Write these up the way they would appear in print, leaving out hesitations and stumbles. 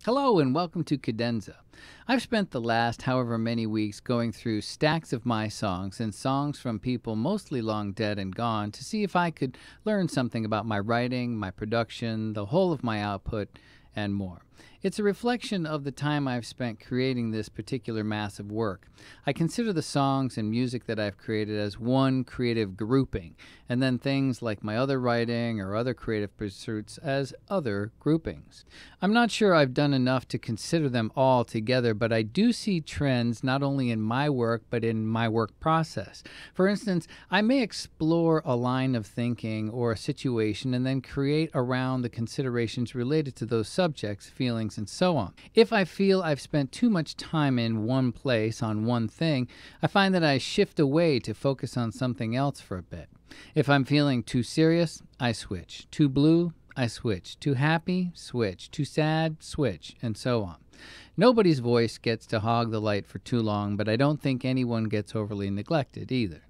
Hello and welcome to Cadenza. I've spent the last however many weeks going through stacks of my songs and songs from people mostly long dead and gone to see if I could learn something about my writing, my production, the whole of my output, and more. It's a reflection of the time I've spent creating this particular massive work. I consider the songs and music that I've created as one creative grouping, and then things like my other writing or other creative pursuits as other groupings. I'm not sure I've done enough to consider them all together, but I do see trends not only in my work, but in my work process. For instance, I may explore a line of thinking or a situation and then create around the considerations related to those subjects, feelings, and so on. If I feel I've spent too much time in one place on one thing, I find that I shift away to focus on something else for a bit. If I'm feeling too serious, I switch. Too blue, I switch. Too happy, switch. Too sad, switch, and so on. Nobody's voice gets to hog the light for too long, but I don't think anyone gets overly neglected either.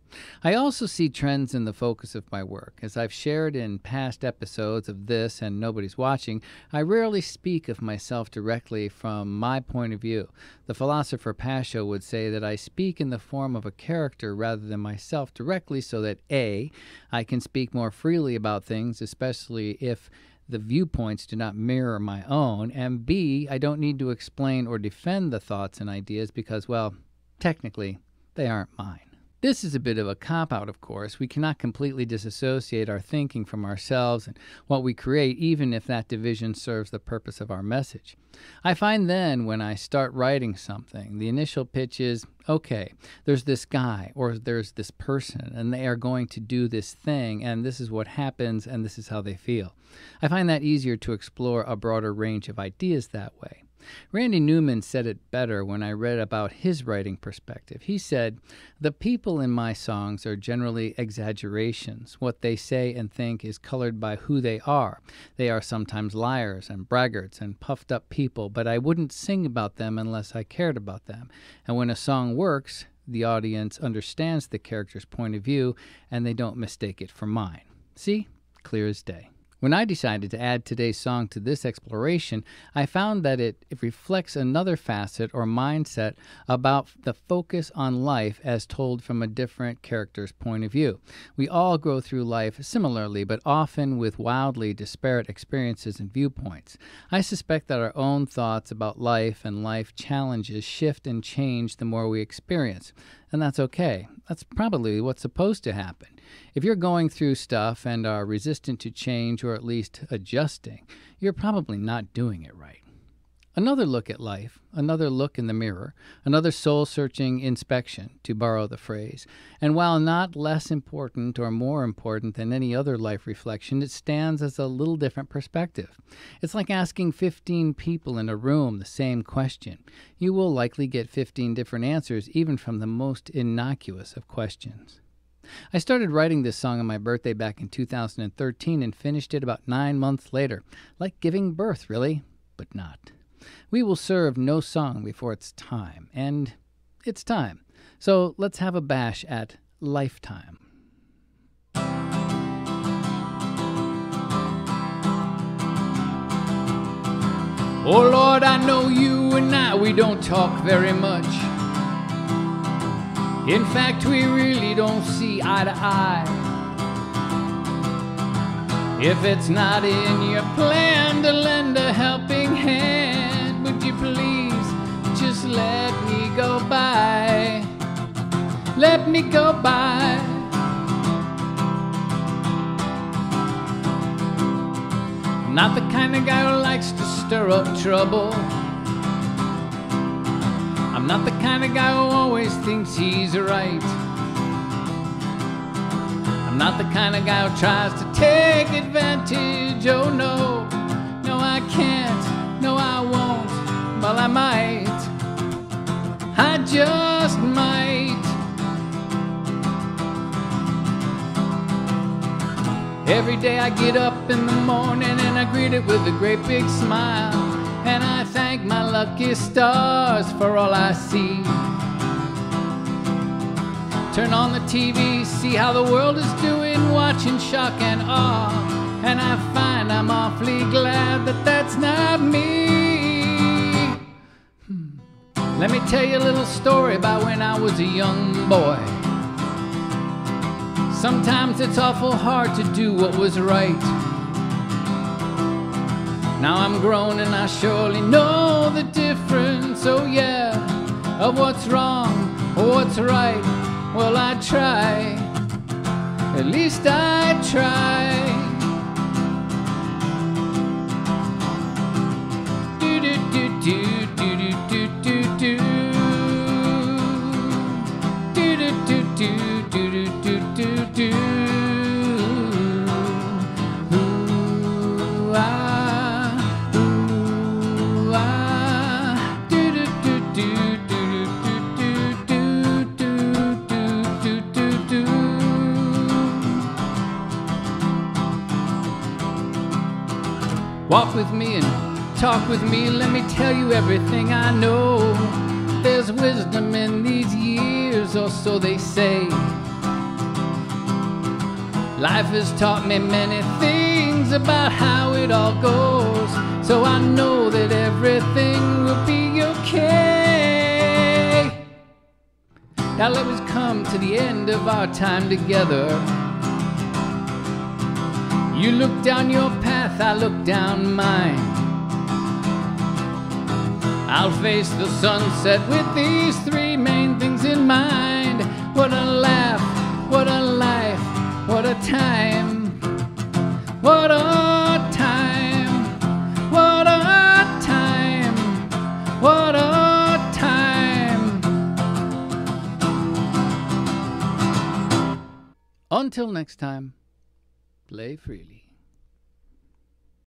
I also see trends in the focus of my work. As I've shared in past episodes of this and Nobody's Watching, I rarely speak of myself directly from my point of view. The philosopher Pasho would say that I speak in the form of a character rather than myself directly so that A, I can speak more freely about things, especially if the viewpoints do not mirror my own, and B, I don't need to explain or defend the thoughts and ideas because, well, technically, they aren't mine. This is a bit of a cop-out, of course. We cannot completely disassociate our thinking from ourselves and what we create, even if that division serves the purpose of our message. I find then, when I start writing something, the initial pitch is, okay, there's this guy or there's this person, and they are going to do this thing, and this is what happens, and this is how they feel. I find that easier to explore a broader range of ideas that way. Randy Newman said it better when I read about his writing perspective. He said, "The people in my songs are generally exaggerations. What they say and think is colored by who they are. They are sometimes liars and braggarts and puffed up people, but I wouldn't sing about them unless I cared about them. And when a song works, the audience understands the character's point of view and they don't mistake it for mine." See? Clear as day. When I decided to add today's song to this exploration, I found that it reflects another facet or mindset about the focus on life as told from a different character's point of view. We all go through life similarly, but often with wildly disparate experiences and viewpoints. I suspect that our own thoughts about life and life challenges shift and change the more we experience. And that's okay. That's probably what's supposed to happen. If you're going through stuff and are resistant to change or at least adjusting, you're probably not doing it right. Another look at life, another look in the mirror, another soul-searching inspection, to borrow the phrase. And while not less important or more important than any other life reflection, it stands as a little different perspective. It's like asking 15 people in a room the same question. You will likely get 15 different answers, even from the most innocuous of questions. I started writing this song on my birthday back in 2013 and finished it about 9 months later. Like giving birth, really, but not. We will serve no song before it's time, and it's time. So let's have a bash at Lifetime. Oh Lord, I know you and I, we don't talk very much. In fact, we really don't see eye to eye. If it's not in your plan to lend a helping hand, would you please just let me go by? Let me go by. I'm not the kind of guy who likes to stir up trouble. I'm not the kind of guy who always thinks he's right. I'm not the kind of guy who tries to take advantage. Oh no, no I can't, no I won't. Well I might, I just might. Every day I get up in the morning and I greet it with a great big smile. And I thank my lucky stars for all I see. Turn on the TV, see how the world is doing, watching shock and awe. And I find I'm awfully glad that that's not me. Let me tell you a little story about when I was a young boy. Sometimes it's awful hard to do what was right. Now I'm grown and I surely know the difference, oh yeah, of what's wrong or what's right. Well, I try, at least I try. Do do do do do do do do do do do do do do do do. Ooh, ah, ooh, ah, do do do do do do do do do do do. Walk with me and talk with me, let me tell you everything I know. There's wisdom in these years, or so they say. Life has taught me many things about how it all goes, so I know that everything will be okay. Now let us come to the end of our time together. You look down your path, I look down mine. I'll face the sunset with these three main things in mind. What a laugh, what a life, what a time. What a time, what a time, what a time. Until next time, play freely.